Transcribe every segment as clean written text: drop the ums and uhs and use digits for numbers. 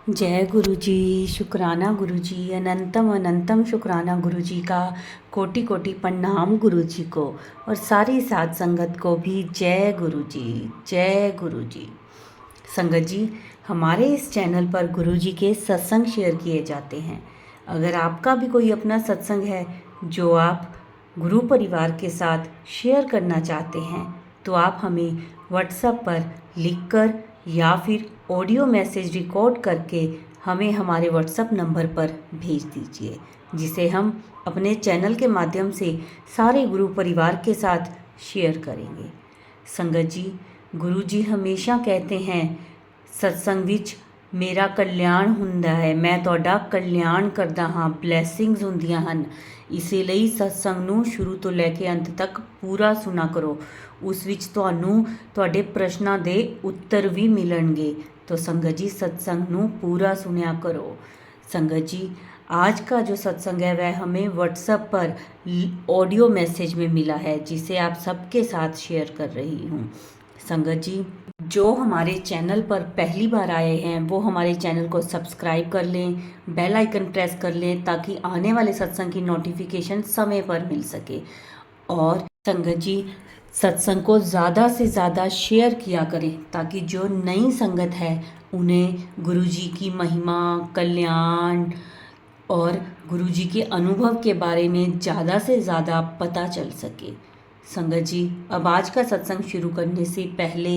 जय गुरु जी। शुक्राना गुरु जी, अनंतम अनंतम शुक्राना गुरु जी का। कोटि कोटि प्रणाम गुरु जी को, और सारी साध संगत को भी जय गुरु जी। जय गुरु जी। संगत जी, हमारे इस चैनल पर गुरु जी के सत्संग शेयर किए जाते हैं। अगर आपका भी कोई अपना सत्संग है जो आप गुरु परिवार के साथ शेयर करना चाहते हैं, तो आप हमें व्हाट्सएप पर लिखकर या फिर ऑडियो मैसेज रिकॉर्ड करके हमें हमारे व्हाट्सएप नंबर पर भेज दीजिए, जिसे हम अपने चैनल के माध्यम से सारे गुरु परिवार के साथ शेयर करेंगे। संगत जी, गुरु जी हमेशा कहते हैं सत्संग विच मेरा कल्याण ਹੁੰਦਾ ਹੈ, ਮੈਂ ਤੁਹਾਡਾ ਕਲਿਆਣ ਕਰਦਾ ਹਾਂ, ਬਲੇਸਿੰਗਸ ਹੁੰਦੀਆਂ ਹਨ। ਇਸੇ ਲਈ ਸਤਸੰਗ ਨੂੰ ਸ਼ੁਰੂ ਤੋਂ ਲੈ ਕੇ ਅੰਤ ਤੱਕ ਪੂਰਾ ਸੁਣਾ ਕਰੋ। ਉਸ ਵਿੱਚ ਤੁਹਾਨੂੰ ਤੁਹਾਡੇ ਪ੍ਰਸ਼ਨਾਂ ਦੇ ਉੱਤਰ ਵੀ ਮਿਲਣਗੇ। तो संगत जी, सत्संग ਨੂੰ पूरा सुनया करो। संगत जी, आज का जो सत्संग है वह हमें व्हाट्सएप पर ऑडियो मैसेज में मिला है, जिसे आप सबके साथ शेयर कर रही हूँ। संगत जी, जो हमारे चैनल पर पहली बार आए हैं वो हमारे चैनल को सब्सक्राइब कर लें, बेल आइकन प्रेस कर लें, ताकि आने वाले सत्संग की नोटिफिकेशन समय पर मिल सके। और संगत जी, सत्संग को ज़्यादा से ज़्यादा शेयर किया करें, ताकि जो नई संगत है उन्हें गुरु जी की महिमा, कल्याण और गुरु जी के अनुभव के बारे में ज़्यादा से ज़्यादा पता चल सके। संगत जी, अब आज का सत्संग शुरू करने से पहले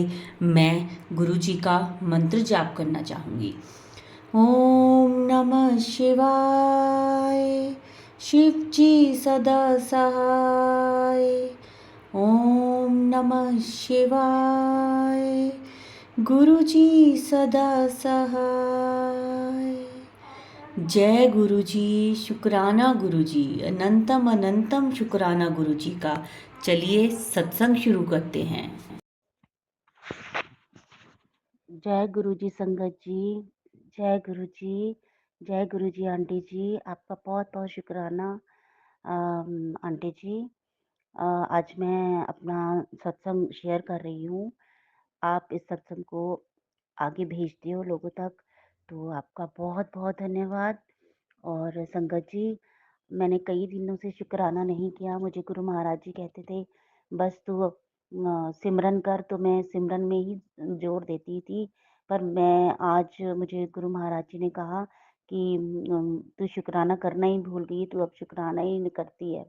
मैं गुरु जी का मंत्र जाप करना चाहूँगी। ओम नमः शिवाय। शिव जी सदा सहाय। ओम नमः शिवाय। गुरु जी सदा सहाय। जय गुरु जी। शुक्राना गुरु जी, अनंतम अनंतम शुक्राना गुरु जी का। चलिए सत्संग शुरू करते हैं। जय गुरु जी संगत जी। जय गुरु जी। जय गुरु जी आंटी जी, आपका बहुत बहुत शुक्राना आंटी जी। आज मैं अपना सत्संग शेयर कर रही हूँ। आप इस सत्संग को आगे भेजते हो लोगों तक, तो आपका बहुत बहुत धन्यवाद। और संगत जी, मैंने कई दिनों से शुक्राना नहीं किया। मुझे गुरु महाराज जी कहते थे बस तू सिमरन कर, तो मैं सिमरन में ही जोर देती थी। पर मैं आज मुझे गुरु महाराज जी ने कहा कि तू शुक्राना करना ही भूल गई, तू अब शुक्राना ही नहीं करती है,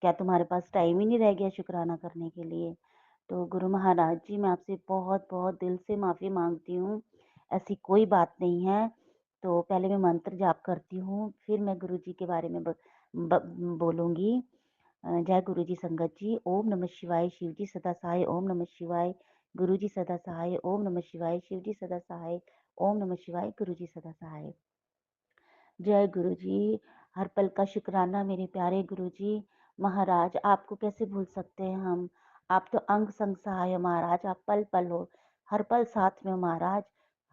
क्या तुम्हारे पास टाइम ही नहीं रह गया शुक्राना करने के लिए। तो गुरु महाराज जी, मैं आपसे बहुत बहुत दिल से माफ़ी मांगती हूँ, ऐसी कोई बात नहीं है। तो पहले मैं मंत्र जाप करती हूँ, फिर मैं गुरु जी के बारे में बोलूँगी। जय गुरु जी संगत जी। ओम नमः शिवाय। शिव जी सदा सहाय। ओम नमः शिवाय। गुरु जी सदा सहाय। ओम नमः शिवाय। शिव जी सदा सहाय। ओम नमः शिवाय। गुरु जी सदा सहाय। जय गुरु जी। हर पल का शुक्राना मेरे प्यारे गुरु जी महाराज। आपको कैसे भूल सकते हैं हम। आप तो अंग संग सहाय हो महाराज। आप पल पल हो, हर पल साथ में हो महाराज।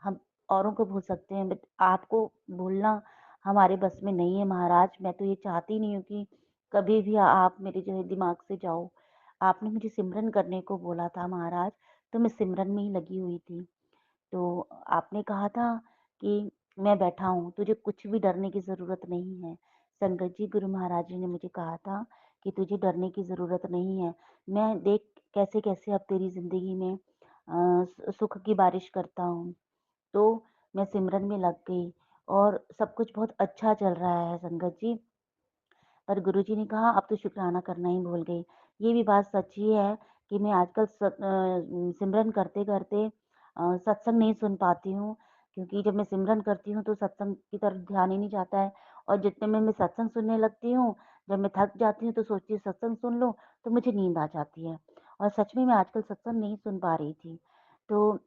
हम औरों को भूल सकते हैं, बट आपको भूलना हमारे बस में नहीं है महाराज। मैं तो ये चाहती नहीं हूँ कि कभी भी आप मेरे जो है दिमाग से जाओ। आपने मुझे सिमरन करने को बोला था महाराज, तो मैं सिमरन में ही लगी हुई थी। तो आपने कहा था कि मैं बैठा हूँ, तुझे कुछ भी डरने की ज़रूरत नहीं है। संगत जी, गुरु महाराज जी ने मुझे कहा था कि तुझे डरने की ज़रूरत नहीं है। मैं देख कैसे कैसे अब तेरी ज़िंदगी में सुख की बारिश करता हूँ। तो मैं सिमरन में लग गई और सब कुछ बहुत अच्छा चल रहा है संगत जी। पर गुरुजी ने कहा अब तो शुक्राना करना ही भूल गई। ये भी बात सच्ची है कि मैं आजकल सिमरन करते करते सत्संग नहीं सुन पाती हूँ, क्योंकि जब मैं सिमरन करती हूँ तो सत्संग की तरफ ध्यान ही नहीं जाता है। और जितने में मैं सत्संग सुनने लगती हूँ, जब मैं थक जाती हूँ तो सोचती हूँ सत्संग सुन लूँ, तो मुझे नींद आ जाती है। और सच में मैं आजकल सत्संग नहीं सुन पा रही थी। तो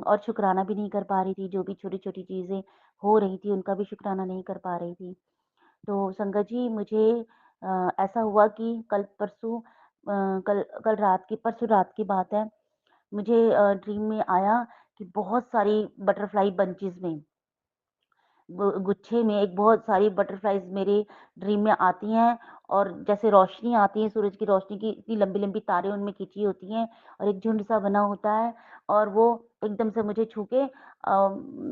और शुक्राना भी नहीं कर पा रही थी। जो भी छोटी छोटी चीज़ें हो रही थी उनका भी शुक्राना नहीं कर पा रही थी। तो संगत जी, मुझे ऐसा हुआ कि कल परसों कल कल रात की परसों रात की बात है। मुझे ड्रीम में आया कि बहुत सारी बटरफ्लाई बंचेस में गुच्छे में एक बहुत सारी बटरफ्लाइज मेरे ड्रीम में आती हैं और जैसे रोशनी आती है, सूरज की रोशनी की इतनी लंबी-लंबी तारें उनमें खिंची होती हैं और एक झुंड सा बना होता है और वो एकदम से मुझे छू के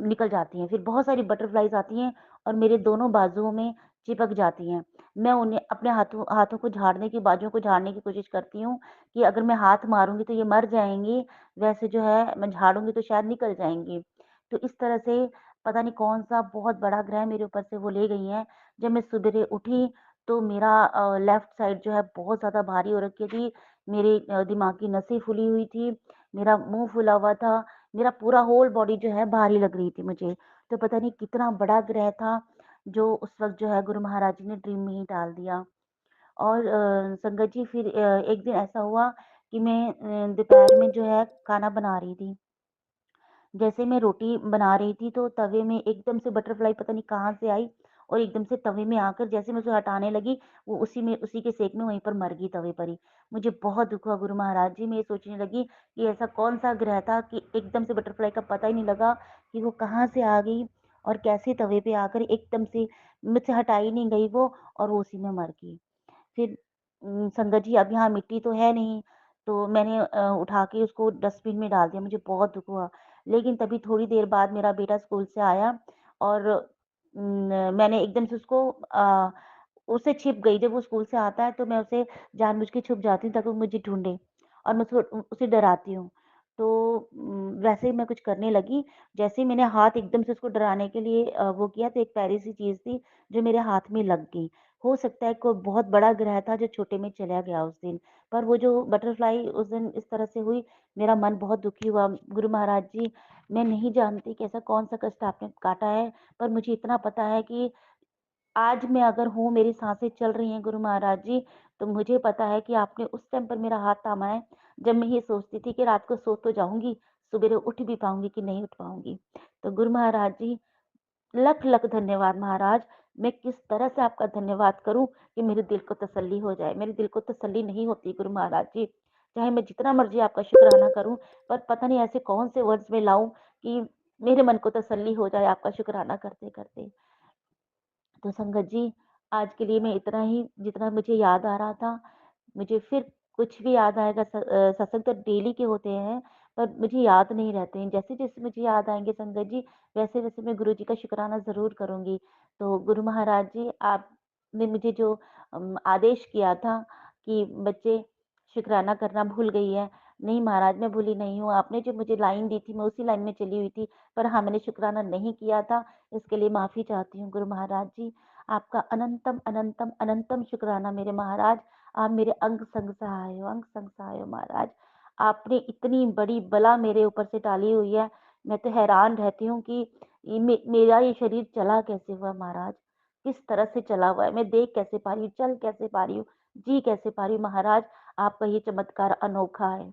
निकल जाती हैं। फिर बहुत सारी बटरफ्लाइज़ आती हैं और मेरे दोनों बाजुओं में चिपक जाती हैं। मैं उन्हें अपने हाथों हाथों को झाड़ने की बाजुओं को झाड़ने की कोशिश करती हूँ कि अगर मैं हाथ मारूँगी तो ये मर जाएँगी, वैसे जो है मैं झाड़ूँगी तो शायद निकल जाएँगी। तो इस तरह से पता नहीं कौन-सा बहुत बड़ा ग्रह मेरे ऊपर से वो ले गई हैं। जब मैं सवेरे उठी तो मेरा लेफ्ट साइड जो है बहुत ज़्यादा भारी हो रखी थी। मेरे दिमाग की नसें फूली हुई थी, मेरा मुँह फूला हुआ था, मेरा पूरा होल बॉडी जो है भारी लग रही थी मुझे। तो पता नहीं कितना बड़ा ग्रह था, जो उस वक़्त जो है गुरु महाराज जी ने ड्रीम में ही डाल दिया। और संगत जी फिर एक दिन ऐसा हुआ कि मैं दोपहर में जो है खाना बना रही थी। जैसे मैं रोटी बना रही थी तो तवे में एकदम से बटरफ्लाई पता नहीं कहाँ से आई और एकदम से तवे में आकर जैसे मैं उसे हटाने लगी, वो उसी के सेक में वहीं पर मर गई तवे पर ही। मुझे बहुत दुःख हुआ गुरु महाराज जी, मैं ये सोचने लगी कि ऐसा कौन-सा ग्रह था कि एकदम से बटरफ्लाई का पता ही नहीं लगा कि वो कहाँ से आ गई और कैसे तवे पे आकर एकदम से मुझसे हटाई नहीं गई वो और वो उसी में मर गई। फिर संगत जी अब यहाँ मिट्टी तो है नहीं, तो मैंने उठा के उसको डस्टबिन में डाल दिया, मुझे बहुत दुःख हुआ। लेकिन तभी थोड़ी देर बाद मेरा बेटा स्कूल से आया और मैंने एकदम से उससे छिप गई। जब वो स्कूल से आता है तो मैं उसे जानबूझ के छुप जाती हूँ ताकि वो मुझे ढूँढे और मैं उसे डराती हूँ। तो वैसे ही मैं कुछ करने लगी, जैसे ही मैंने हाथ एकदम से उसको डराने के लिए वो किया तो एक प्यारी-सी चीज़ थी जो मेरे हाथ में लग गई। हो सकता है कोई बहुत बड़ा ग्रह था जो छोटे में चला गया उस दिन। पर वो जो बटरफ्लाई उस दिन इस तरह से हुई, मेरा मन बहुत दुखी हुआ। गुरु महाराज जी, मैं नहीं जानती कि ऐसा कौन-सा कष्ट आपने काटा है, पर मुझे इतना पता है कि आज मैं अगर हूँ, मेरी साँसें चल रही हैं गुरु महाराज जी, तो मुझे पता है कि आपने उस टाइम पर मेरा हाथ थामा है, जब मैं ये सोचती थी कि रात को सो तो जाऊँगी, सुबेरे उठ भी पाऊँगी कि नहीं उठ पाऊँगी। तो गुरु महाराज जी, लख-लख धन्यवाद महाराज। मैं किस तरह से आपका धन्यवाद करूँ कि मेरे दिल को तसल्ली हो जाए। मेरे दिल को तसल्ली नहीं होती गुरु महाराज जी। चाहे मैं जितना मर्ज़ी आपका शुक्राना करूँ, पर पता नहीं ऐसे कौन से वर्ड्स मैं लाऊँ कि मेरे मन को तसल्ली हो जाए आपका शुक्राना करते-करते। तो संगत जी, आज के लिए मैं इतना ही जितना मुझे याद आ रहा था। मुझे फिर कुछ भी याद आएगा सत्संग तो डेली के होते हैं, पर मुझे याद नहीं रहते हैं। जैसे-जैसे मुझे याद आएँगे संगत जी, वैसे-वैसे मैं गुरु जी का शुक्राना ज़रूर करूँगी। तो गुरु महाराज जी, आपने मुझे जो आदेश किया था कि बच्चे शुक्राना करना भूल गई है। नहीं महाराज, मैं भूली नहीं हूँ। आपने जो मुझे लाइन दी थी, मैं उसी लाइन में चली हुई थी, पर हाँ, मैंने शुक्राना नहीं किया था। इसके लिए माफ़ी चाहती हूँ गुरु महाराज जी। आपका अनंतम, अनंतम, अनंतम शुक्राना मेरे महाराज। आप मेरे अंग संग सहाय हो महाराज। आपने इतनी बड़ी बला मेरे ऊपर से टाली हुई है, मैं तो हैरान रहती हूँ कि मेरा ये शरीर चला कैसे हुआ महाराज? किस तरह से चला हुआ है? मैं देख कैसे पा रही हूँ, चल कैसे पा रही हूँ, जी कैसे पा रही हूँ महाराज? आपका ये चमत्कार अनोखा है।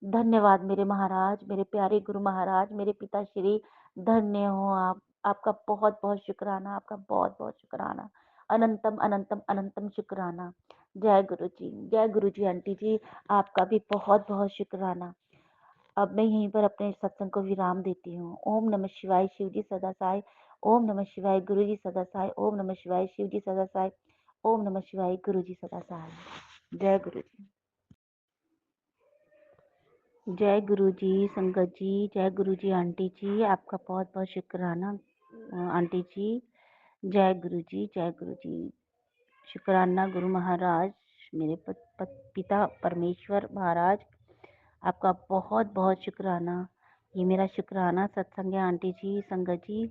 धन्यवाद मेरे महाराज, मेरे प्यारे गुरु महाराज, मेरे पिताश्री, धन्य हो आप। आपका बहुत-बहुत शुक्राना, आपका बहुत-बहुत शुक्राना। अनंतम, अनंतम, अनंतम शुक्राना। जय गुरु जी आंटी जी, आपका भी बहुत-बहुत शुक्राना। अब मैं यहीं पर अपने सत्संग को विराम देती हूँ। ओम नमः शिवाय, शिव जी सदा सहाय। ओम नमः शिवाय, गुरु जी सदा सहाय। ओम नमः शिवाय, शिव जी सदा सहाय। ओम नमः शिवाय, गुरु जी सदा सहाय। जय गुरु जी। जय गुरु जी, संगत जी, जय गुरु जी आंटी जी, आपका बहुत-बहुत शुक्राना आंटी जी। जय गुरु जी। शुक्राना गुरु महाराज, मेरे पिता परमेश्वर महाराज, आपका बहुत-बहुत शुक्राना। ये मेरा शुक्राना सत्संग है आंटी जी, संगत जी।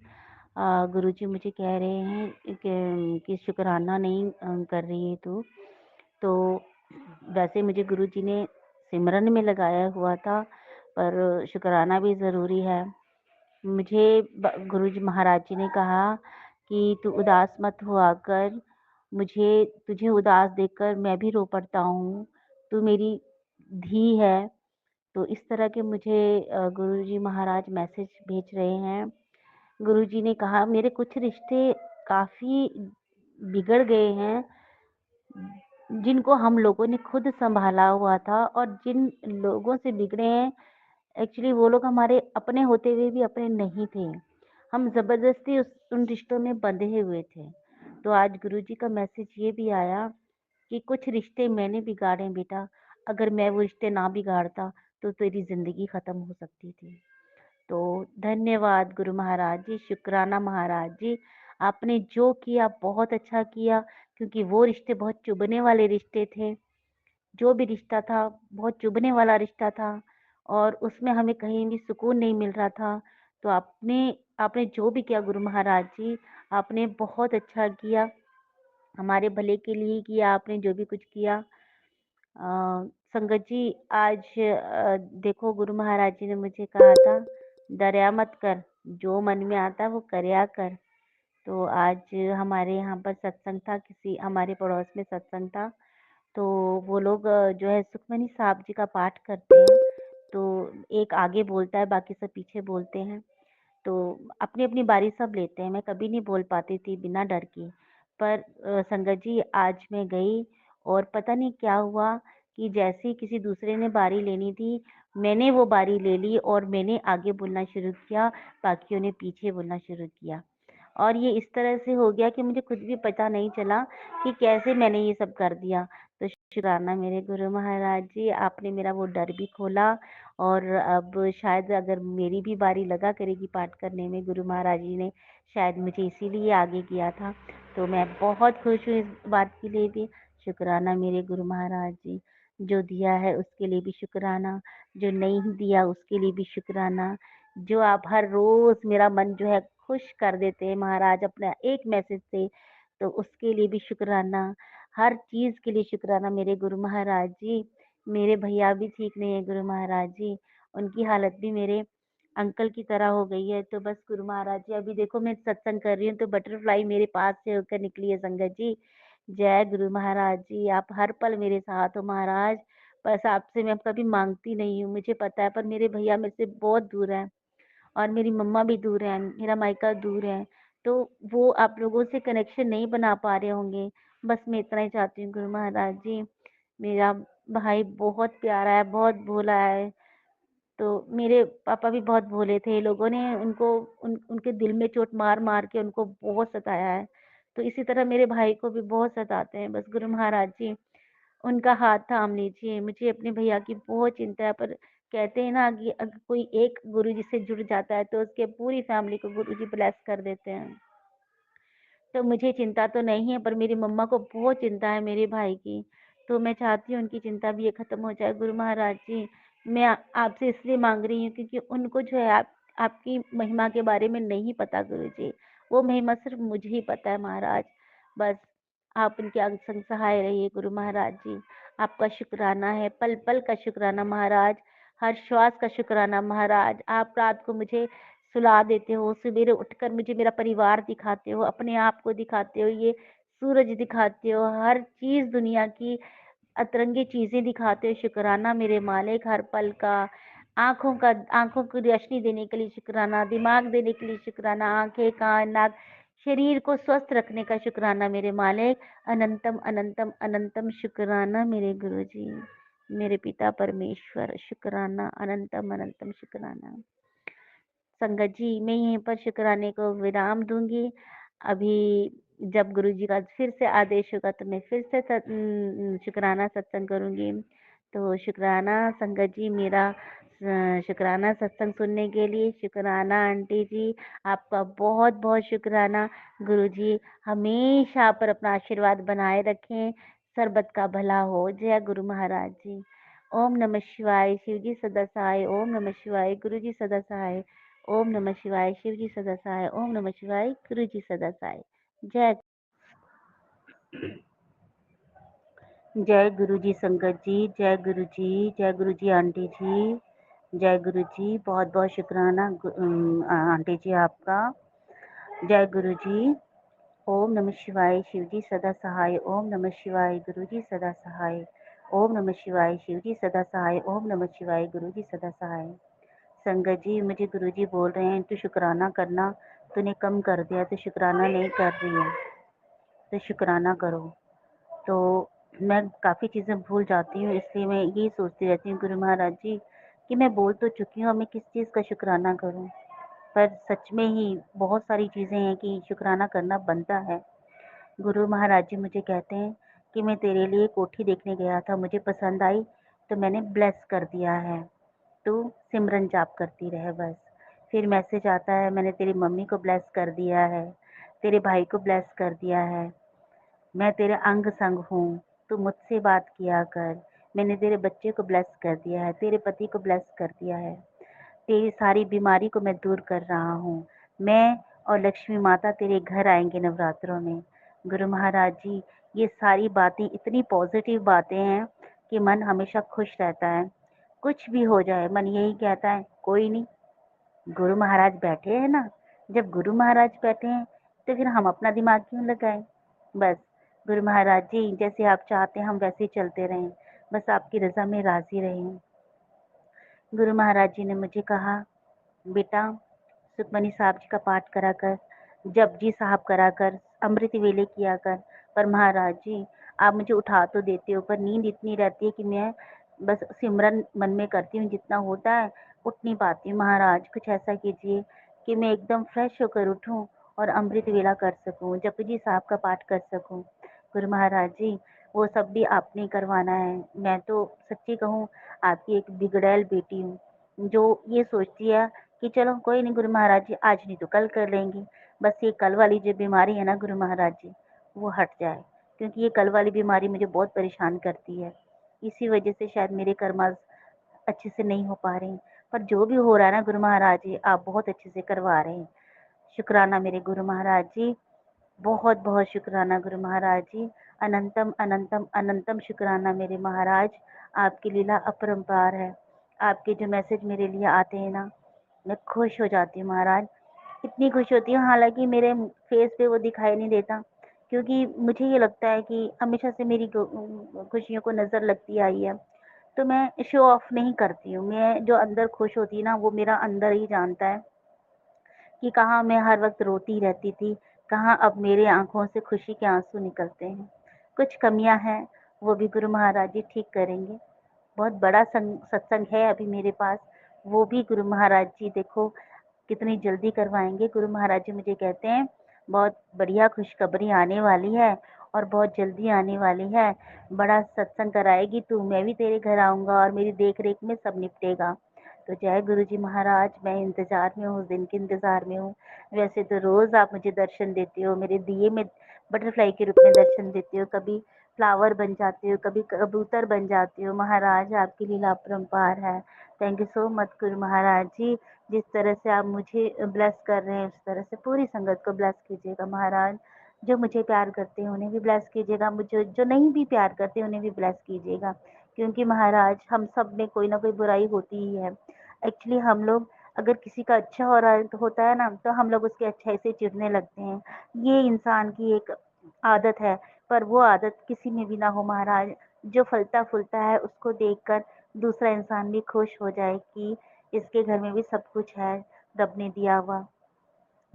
गुरु जी मुझे कह रहे हैं कि शुक्राना नहीं कर रही है तू। तो वैसे मुझे गुरु जी ने सिमरन में लगाया हुआ था, पर शुक्राना भी ज़रूरी है। मुझे गुरु जी महाराज जी ने कहा कि तू उदास मत हुआ कर, मुझे तुझे उदास देखकर मैं भी रो पड़ता हूँ, तू मेरी धी है। तो इस तरह के मुझे गुरु जी महाराज मैसेज भेज रहे हैं। गुरु जी ने कहा मेरे कुछ रिश्ते काफ़ी बिगड़ गए हैं, जिनको हम लोगों ने खुद सँभाला हुआ था और जिन लोगों से बिगड़े हैं, एक्चुअली वो लोग हमारे अपने होते हुए भी अपने नहीं थे। हम ज़बरदस्ती उन रिश्तों में बंधे हुए थे। तो आज गुरु जी का मैसेज ये भी आया कि कुछ रिश्ते मैंने बिगाड़े हैं बेटा, अगर मैं वो रिश्ते ना बिगाड़ता तो तेरी ज़िंदगी ख़त्म हो सकती थी। तो धन्यवाद गुरु महाराज जी, शुक्राना महाराज जी, आपने जो किया बहुत अच्छा किया, क्योंकि वो रिश्ते बहुत चुभने वाले रिश्ते थे। जो भी रिश्ता था बहुत चुभने वाला रिश्ता था और उसमें हमें कहीं भी सुकून नहीं मिल रहा था। तो आपने आपने जो भी किया गुरु महाराज जी, आपने बहुत अच्छा किया, हमारे भले के लिए ही किया आपने जो भी कुछ किया। अ, संगत जी, आज देखो गुरु महाराज जी ने मुझे कहा था, डरा मत कर, जो मन में आता है वो करया कर। तो आज हमारे यहाँ पर सत्संग था, किसी हमारे पड़ोस में सत्संग था। तो वो लोग जो है सुखमनी साहब जी का पाठ करते हैं। तो एक आगे बोलता है, बाकी सब पीछे बोलते हैं। तो अपनी अपनी बारी सब लेते हैं। मैं कभी नहीं बोल पाती थी बिना डर के, पर संगत जी आज मैं गई और पता नहीं क्या हुआ कि जैसे ही किसी दूसरे ने बारी लेनी थी, मैंने वो बारी ले ली और मैंने आगे बोलना शुरू किया, बाकियों ने पीछे बोलना शुरू किया। और ये इस तरह से हो गया कि मुझे खुद भी पता नहीं चला कि कैसे मैंने ये सब कर दिया। तो शुक्राना मेरे गुरु महाराज जी, आपने मेरा वो डर भी खोला और अब शायद अगर मेरी भी बारी लगा करेगी पाठ करने में, गुरु महाराज जी ने शायद मुझे इसीलिए आगे किया था। तो मैं बहुत खुश हूँ इस बात के लिए भी। शुक्राना मेरे गुरु महाराज जी, जो दिया है उसके लिए भी शुक्राना, जो नहीं दिया उसके लिए भी शुक्राना। जो आप हर रोज मेरा मन जो है खुश कर देते हैं महाराज अपना एक मैसेज से, तो उसके लिए भी शुक्राना। हर चीज के लिए शुक्राना मेरे गुरु महाराज जी। मेरे भैया भी ठीक नहीं है गुरु महाराज जी, उनकी हालत भी मेरे अंकल की तरह हो गई है। तो बस गुरु महाराज जी, अभी देखो मैं सत्संग कर रही हूँ तो बटरफ्लाई मेरे पास से होकर निकली है संगत जी। जय गुरु महाराज जी, आप हर पल मेरे साथ हो महाराज। बस आपसे मैं कभी मांगती नहीं हूँ, मुझे पता है, पर मेरे भैया मेरे से बहुत दूर है और मेरी मम्मा भी दूर है, मेरा मायका दूर है। तो वो आप लोगों से कनेक्शन नहीं बना पा रहे होंगे। बस मैं इतना ही चाहती हूँ गुरु महाराज जी, मेरा भाई बहुत प्यारा है, बहुत भोला है। तो मेरे पापा भी बहुत भोले थे, लोगों ने उनके दिल में चोट मार मार के उनको बहुत सताया है। तो इसी तरह मेरे भाई को भी बहुत सताते हैं। बस गुरु महाराज जी, उनका हाथ थाम लीजिए, मुझे अपने भैया की बहुत चिंता है। पर कहते हैं ना कि अगर कोई एक गुरु जी से जुड़ जाता है तो उसके पूरी फैमिली को गुरु जी ब्लेस कर देते हैं। तो मुझे चिंता तो नहीं है, पर मेरी मम्मा को बहुत चिंता है मेरे भाई की। तो मैं चाहती हूँ उनकी चिंता भी ये खत्म हो जाए गुरु महाराज जी। मैं आपसे इसलिए मांग रही हूँ क्योंकि उनको जो है आपकी महिमा के बारे में नहीं पता गुरु जी। वो महिमा सिर्फ मुझे ही पता है महाराज। बस आप उनके अंग संग सहाय रहिए गुरु महाराज जी। आपका शुक्राना है, पल पल का शुक्राना महाराज, हर श्वास का शुक्राना महाराज। आप रात को मुझे सुला देते हो, सवेरे उठकर मुझे मेरा परिवार दिखाते हो, अपने आप को दिखाते हो, ये सूरज दिखाते हो, हर चीज दुनिया की अतरंगी चीजें दिखाते हो। शुक्राना मेरे मालिक, हर पल का। आंखों को रोशनी देने के लिए शुक्राना, दिमाग देने के लिए शुक्राना, आंखें कान नाक शरीर को स्वस्थ रखने का शुक्राना मेरे मालिक। अनंतम अनंतम अनंतम शुक्राना मेरे गुरु जी, मेरे पिता परमेश्वर, शुक्राना अनंतम अनंतम शुक्राना। संगत जी, मैं यहीं पर शुक्राने को विराम दूंगी। अभी जब गुरु जी का फिर से आदेश होगा तो मैं फिर से शुक्राना सत्संग करूंगी। तो शुक्राना संगत जी, मेरा शुक्राना सत्संग सुनने के लिए। शुक्राना आंटी जी, आपका बहुत बहुत शुक्राना। गुरु जी हमेशा आप पर अपना आशीर्वाद बनाए रखें, सर्बत का भला हो। जय गुरु महाराज जी। ओम नमः शिवाय, शिव जी सदा सहाय। ओम नमः शिवाय, गुरु जी सदा सहाय। ओम नमः शिवाय, शिव जी सदा सहाय। ओम नमः शिवाय, गुरु जी सदा सहाय। जय जय गुरु जी संगत जी, जय गुरु जी, जय गुरु जी आंटी जी, जय गुरु जी। बहुत बहुत शुक्राना आंटी जी आपका। जय गुरु जी। ओम नमः शिवाय, शिव जी सदा सहाय। ओम नमः शिवाय, गुरु जी सदा सहाय। ओम नमः शिवाय, शिव जी सदा सहाय। ओम नमः शिवाय, गुरु जी सदा सहाय। संगत जी, मुझे गुरु जी बोल रहे हैं तू शुक्राना करना, तूने कम कर दिया, तो शुक्राना नहीं कर रही है, तो शुक्राना करो। तो मैं काफ़ी चीज़ें भूल जाती हूँ, इसलिए मैं यही सोचती रहती हूँ गुरु महाराज जी कि मैं बोल तो चुकी हूँ, अब मैं किस चीज़ का शुक्राना करूँ। पर सच में ही बहुत सारी चीज़ें हैं कि शुक्राना करना बनता है। गुरु महाराज जी मुझे कहते हैं कि मैं तेरे लिए कोठी देखने गया था, मुझे पसंद आई तो मैंने ब्लेस कर दिया है, तू सिमरन जाप करती रहे बस। फिर मैसेज आता है, मैंने तेरी मम्मी को ब्लेस कर दिया है, तेरे भाई को ब्लेस कर दिया है, मैं तेरे अंग संग हूँ, तू मुझसे बात किया कर, मैंने तेरे बच्चे को ब्लेस कर दिया है, तेरे पति को ब्लेस कर दिया है, तेरी सारी बीमारी को मैं दूर कर रहा हूँ। मैं और लक्ष्मी माता तेरे घर आएंगे नवरात्रों में। गुरु महाराज जी, ये सारी बातें इतनी पॉजिटिव बातें हैं कि मन हमेशा खुश रहता है। कुछ भी हो जाए मन यही कहता है कोई नहीं, गुरु महाराज बैठे हैं ना। जब गुरु महाराज बैठे हैं तो फिर हम अपना दिमाग क्यों लगाएं। बस गुरु महाराज जी जैसे आप चाहते हैं हम वैसे ही चलते रहें, बस आपकी रजा में राजी रहें। गुरु महाराज जी ने मुझे कहा, बेटा सुखमनी साहब जी का पाठ करा कर, जपजी साहब करा कर, अमृत वेले किया कर। पर महाराज जी आप मुझे उठा तो देते हो, पर नींद इतनी रहती है कि मैं बस सिमरन मन में करती हूँ, जितना होता है उठ नहीं पाती हूँ। महाराज कुछ ऐसा कीजिए कि मैं एकदम फ्रेश होकर उठूँ और अमृत वेला कर सकूँ, जपजी साहब का पाठ कर सकूँ। गुरु महाराज जी वो सब भी आपने करवाना है। मैं तो सच्ची कहूँ आपकी एक बिगड़ैल बेटी हूँ, जो ये सोचती है कि चलो कोई नहीं गुरु महाराज जी, आज नहीं तो कल कर लेंगे। बस ये कल वाली जो बीमारी है ना गुरु महाराज जी, वो हट जाए, क्योंकि ये कल वाली बीमारी मुझे बहुत परेशान करती है। इसी वजह से शायद मेरे कर्म अच्छे से नहीं हो पा रहे हैं। पर जो भी हो रहा है ना गुरु महाराज जी, आप बहुत अच्छे से करवा रहे हैं। शुक्राना मेरे गुरु महाराज जी, बहुत बहुत शुक्राना गुरु महाराज जी। अनंतम अनंतम अनंतम शुक्राना मेरे महाराज, आपकी लीला अपरंपार है। आपके जो मैसेज मेरे लिए आते हैं ना, मैं खुश हो जाती हूँ महाराज, इतनी खुश होती हूँ। हालांकि मेरे फेस पे वो दिखाई नहीं देता, क्योंकि मुझे ये लगता है कि हमेशा से मेरी खुशियों को नज़र लगती आई है, तो मैं शो ऑफ नहीं करती हूँ। मैं जो अंदर खुश होती है ना, वो मेरा अंदर ही जानता है कि कहाँ मैं हर वक्त रोती रहती थी, कहाँ अब मेरे आंखों से खुशी के आंसू निकलते हैं। कुछ कमियां हैं, वो भी गुरु महाराज जी ठीक करेंगे। बहुत बड़ा सत्संग है अभी मेरे पास, वो भी गुरु महाराज जी देखो कितनी जल्दी करवाएंगे। गुरु महाराज जी मुझे कहते हैं बहुत बढ़िया खुशखबरी आने वाली है और बहुत जल्दी आने वाली है, बड़ा सत्संग कराएगी तू, मैं भी तेरे घर आऊँगा और मेरी देख रेख में सब निपटेगा। तो जय गुरु जी महाराज, मैं इंतज़ार में हूँ, उस दिन के इंतज़ार में हूँ। वैसे तो रोज़ आप मुझे दर्शन देते हो, मेरे दिए में बटरफ्लाई के रूप में दर्शन देते हो, कभी फ्लावर बन जाते हो, कभी कबूतर बन जाते हो। महाराज आपकी लीला अपरंपार है। Thank you so much Guru Maharaj जी। जिस तरह से आप मुझे ब्लेस कर रहे हैं, उस तरह से पूरी संगत को ब्लेस कीजिएगा महाराज। जो मुझे प्यार करते हैं उन्हें भी ब्लेस कीजिएगा, मुझे जो नहीं भी प्यार करते उन्हें भी ब्लेस कीजिएगा, क्योंकि महाराज हम सब में कोई ना कोई बुराई होती ही है। एक्चुअली हम लोग अगर किसी का अच्छा हो रहा है तो होता है ना, तो हम लोग उसके अच्छाई से चिढ़ने लगते हैं। ये इंसान की एक आदत है, पर वो आदत किसी में भी ना हो महाराज। जो फलता फूलता है उसको देखकर दूसरा इंसान भी खुश हो जाए कि इसके घर में भी सब कुछ है रब ने दिया हुआ।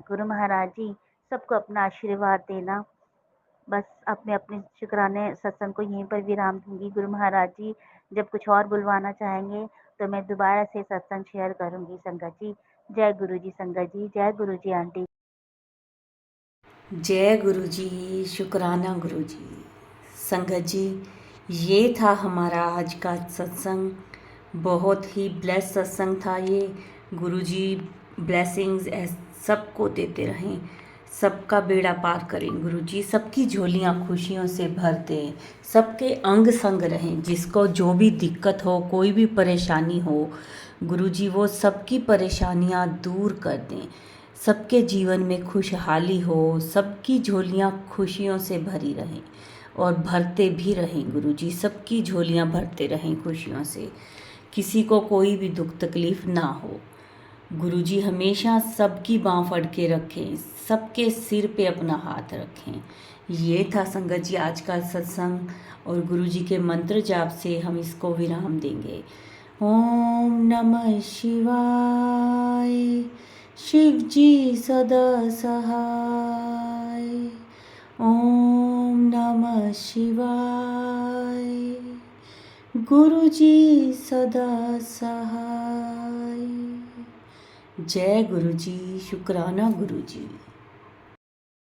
गुरु महाराज जी सबको अपना आशीर्वाद देना। बस अपने अपने शुक्राने सत्संग को यहीं पर विराम दूंगी। गुरु महाराज जी जब कुछ और बुलवाना चाहेंगे तो मैं दोबारा से सत्संग शेयर करूंगी संगत जी। जय गुरु जी संगत जी, जय गुरु जी आंटी। जय गुरु जी, शुक्राना गुरु जी। संगत जी, ये था हमारा आज का सत्संग। बहुत ही ब्लेस सत्संग था ये। गुरु जी ब्लेसिंग्स सबको देते रहें, सबका बेड़ा पार करें गुरु जी, सबकी झोलियाँ खुशियों से भर दें, सबके अंग संग रहें। जिसको जो भी दिक्कत हो, कोई भी परेशानी हो, गुरु जी वो सबकी परेशानियाँ दूर कर दें, सबके जीवन में खुशहाली हो, सबकी झोलियाँ खुशियों से भरी रहें और भरते भी रहें गुरु जी, सबकी झोलियाँ भरते रहें खुशियों से, किसी को कोई भी दुख तकलीफ़ ना हो। गुरु जी हमेशा सबकी बाँह फड़ के रखें, सबके सिर पे अपना हाथ रखें। ये था संगत जी आज का सत्संग, और गुरु जी के मंत्र जाप से हम इसको विराम देंगे। ओम नमः शिवाय, शिव जी सदा सहाय। ओम नमः शिवाय, गुरु जी सदा सहाय। जय गुरु जी, शुक्राना गुरु जी।